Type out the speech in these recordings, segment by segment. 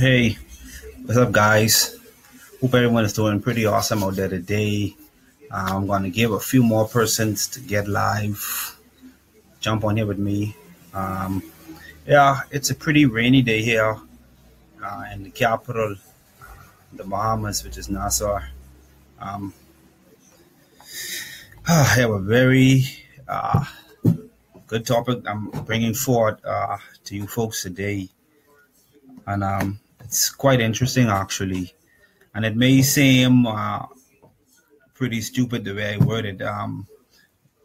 Hey, what's up, guys? Hope everyone is doing pretty awesome out there today. I'm going to give a few more persons to get live, jump on here with me. Um, yeah, it's a pretty rainy day here in the capital, the Bahamas, which is Nassau. Um, I have a very good topic I'm bringing forward to you folks today, and it's quite interesting actually. And it may seem pretty stupid the way I worded.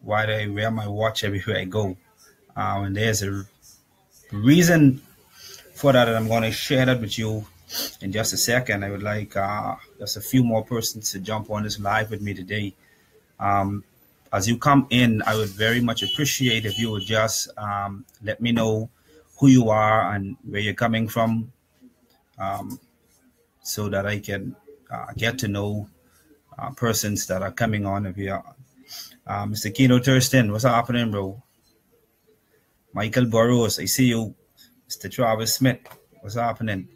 Why do I wear my watch everywhere I go? And there's a reason for that, and I'm going to share that with you in just a second. I would like just a few more persons to jump on this live with me today. Um, as you come in, I would very much appreciate if you would just let me know who you are and where you're coming from, um, so that I can get to know persons that are coming on here. Mr. Keno Thurston, what's happening, bro? Michael Burrows, I see you. Mr. Travis Smith, what's happening?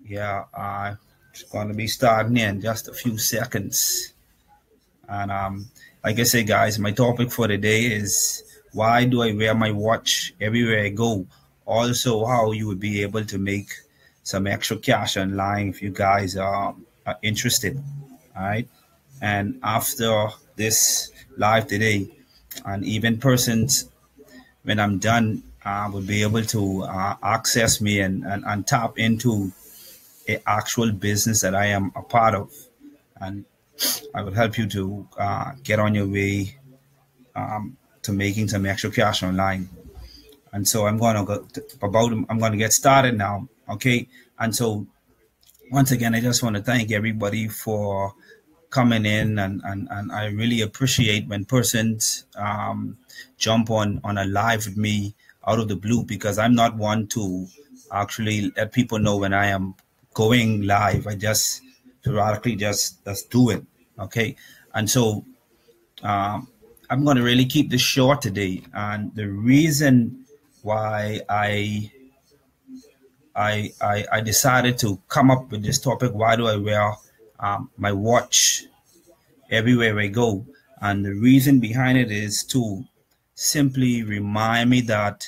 Yeah, it's going to be starting in just a few seconds. And like I say, guys, my topic for today is why do I wear my watch everywhere I go? Also, how you would be able to make some extra cash online if you guys are interested. All right. And after this live today, and even persons when I'm done, will be able to access me and tap into a actual business that I am a part of. And I will help you to get on your way to making some extra cash online. And so I'm going to get started now. Okay. And so once again, I just want to thank everybody for coming in, and I really appreciate when persons jump on a live with me out of the blue, because I'm not one to actually let people know when I am going live. I just periodically just do it. Okay. And so um, I'm going to really keep this short today. And the reason why I decided to come up with this topic, why do I wear my watch everywhere I go? And the reason behind it is to simply remind me that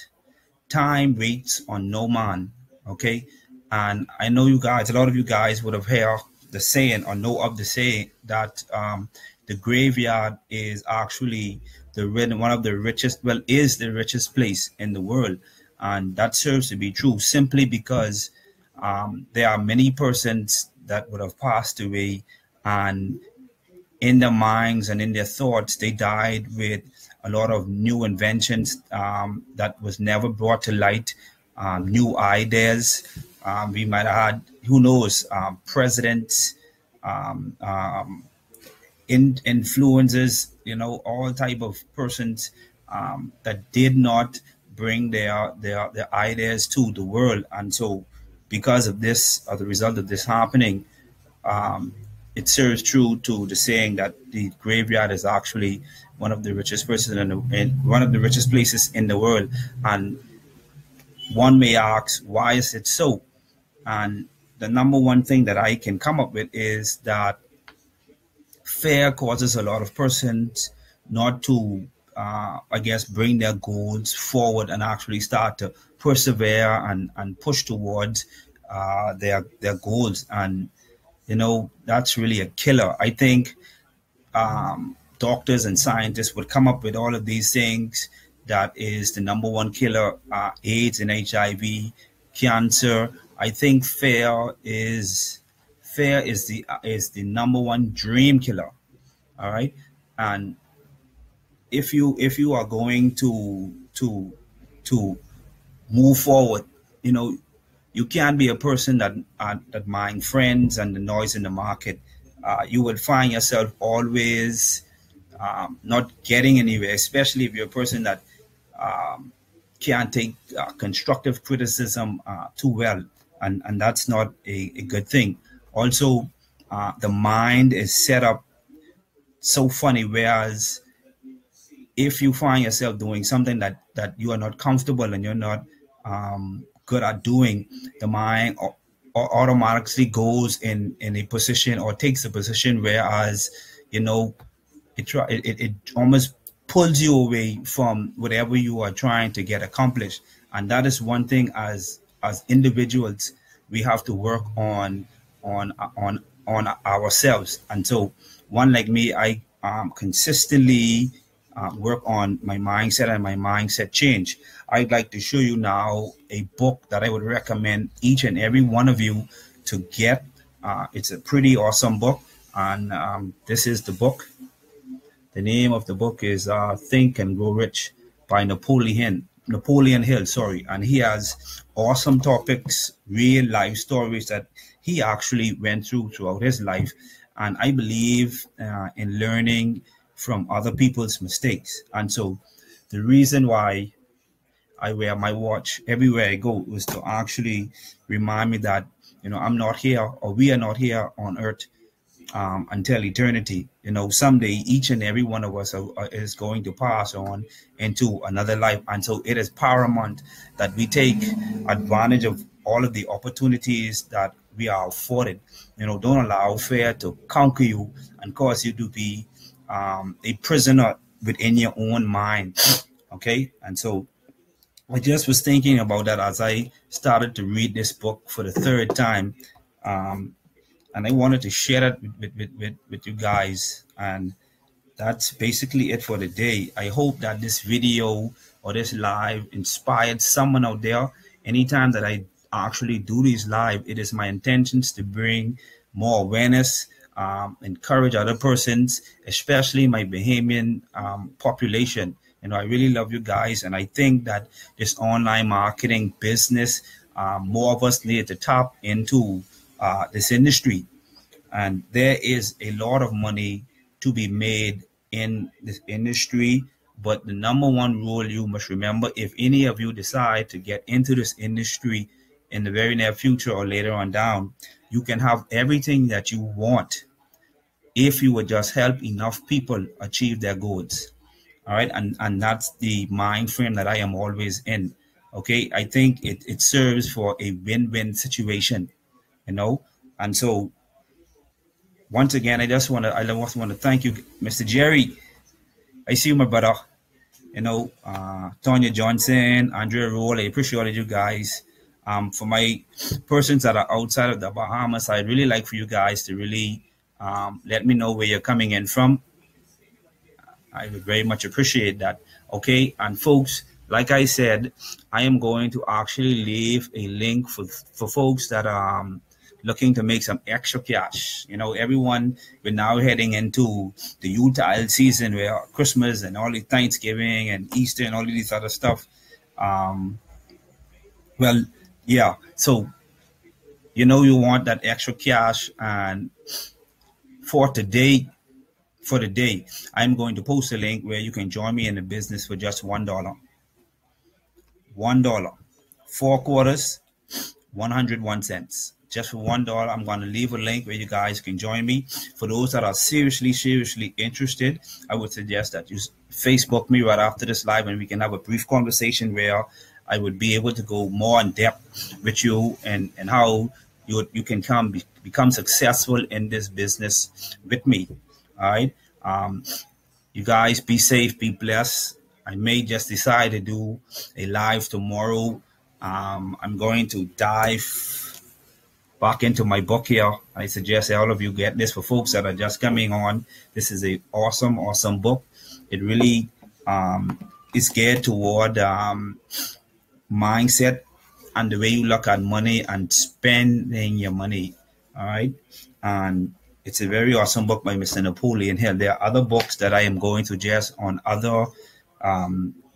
time waits on no man. Okay. And I know you guys, a lot of you guys would have heard the saying or know of the saying that the graveyard is actually one of the richest, well, is the richest place in the world. And that serves to be true simply because there are many persons that would have passed away, and in their minds and in their thoughts, they died with a lot of new inventions that was never brought to light, new ideas. We might have had, who knows, presidents, um, um, influencers, all type of persons that did not bring their ideas to the world. And so because of this, or the result of this happening, um, it serves true to the saying that the graveyard is actually one of the richest places in one of the richest places in the world. And one may ask, why is it so? And the number one thing that I can come up with is that fear causes a lot of persons not to, I guess, bring their goals forward and actually start to persevere and push towards their goals. And that's really a killer. I think doctors and scientists would come up with all of these things. That is the number one killer: AIDS and HIV, cancer. I think fear is the number one dream killer. All right. And if you are going to move forward, you know you can't be a person that mind friends and the noise in the market. You will find yourself always not getting anywhere, especially if you're a person that um, can't take constructive criticism too well, and that's not a good thing. Also, the mind is set up so funny, whereas if you find yourself doing something that you are not comfortable and you're not good at doing, the mind automatically goes in a position or takes a position, whereas you know it almost pulls you away from whatever you are trying to get accomplished. And that is one thing, as individuals we have to work on ourselves. And so one like me, I consistently work on my mindset and my mindset change. I'd like to show you now a book that I would recommend each and every one of you to get. It's a pretty awesome book, and this is the book. The name of the book is Think and Grow Rich by Napoleon Hill, sorry. And he has awesome topics, real life stories that he actually went throughout his life. And I believe in learning from other people's mistakes. And so the reason why I wear my watch everywhere I go was to actually remind me that, I'm not here, or we are not here on earth until eternity. Someday each and every one of us is going to pass on into another life. And so it is paramount that we take advantage of all of the opportunities that we are afforded. Don't allow fear to conquer you and cause you to be a prisoner within your own mind. Okay. And so I just was thinking about that as I started to read this book for the third time. And I wanted to share that with you guys. And that's basically it for the day. I hope that this video or this live inspired someone out there. Anytime that I actually do these live, it is my intentions to bring more awareness, encourage other persons, especially my Bahamian population. I really love you guys. And I think that this online marketing business, more of us need to tap into this industry. And there is a lot of money to be made in this industry. But the number one rule you must remember, if any of you decide to get into this industry in the very near future or later on down, you can have everything that you want if you would just help enough people achieve their goals. All right. And that's the mind frame that I am always in. Okay. I think it serves for a win-win situation, and so once again, I just want to thank you, Mr. Jerry. I see you, my brother. Tonya Johnson, Andrea Roll. I appreciate all of you guys. For my persons that are outside of the Bahamas, I'd really like for you guys to really let me know where you're coming in from. I would very much appreciate that. Okay, and folks, like I said, I am going to actually leave a link for folks that are looking to make some extra cash. Everyone, we're now heading into the Utah season, where Christmas and all the Thanksgiving and Easter and all of these other stuff. Well, yeah. So, you want that extra cash, and for the day, I'm going to post a link where you can join me in the business for just $1. $1, 4 quarters, 101 cents. Just for $1, I'm going to leave a link where you guys can join me. For those that are seriously interested, I would suggest that you Facebook me right after this live, and we can have a brief conversation where I would be able to go more in depth with you and how you can become successful in this business with me. All right. You guys be safe, be blessed. I may just decide to do a live tomorrow. I'm going to dive back into my book here. I suggest all of you get this. For folks that are just coming on, this is a awesome book. It really is geared toward mindset and the way you look at money and spending your money. All right. And it's a very awesome book by Mr. Napoleon Hill. There are other books that I am going to suggest on other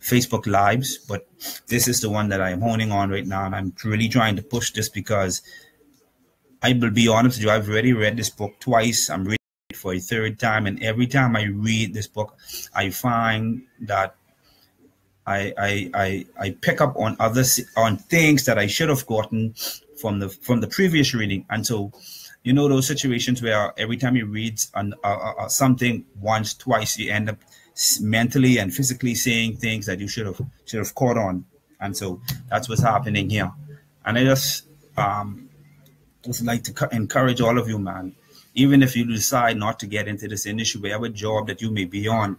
Facebook lives, but this is the one that I am honing on right now. And I'm really trying to push this because I will be honest with you, I've already read this book twice. I'm reading it for a third time. And every time I read this book, I find that I pick up on on things that I should have gotten from the previous reading. And so, those situations where every time you read something once, twice, you end up mentally and physically saying things that you should have caught on. And so that's what's happening here. And I just just like to encourage all of you, man. Even if you decide not to get into this industry, whatever job that you may be on,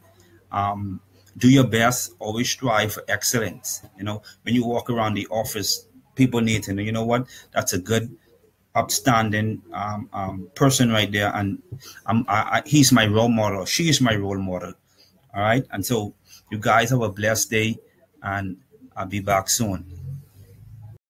um, do your best. Always strive for excellence. When you walk around the office, people need to know. You know what? That's a good, upstanding person right there, and he's my role model. She's my role model. All right. And so, you guys have a blessed day, and I'll be back soon.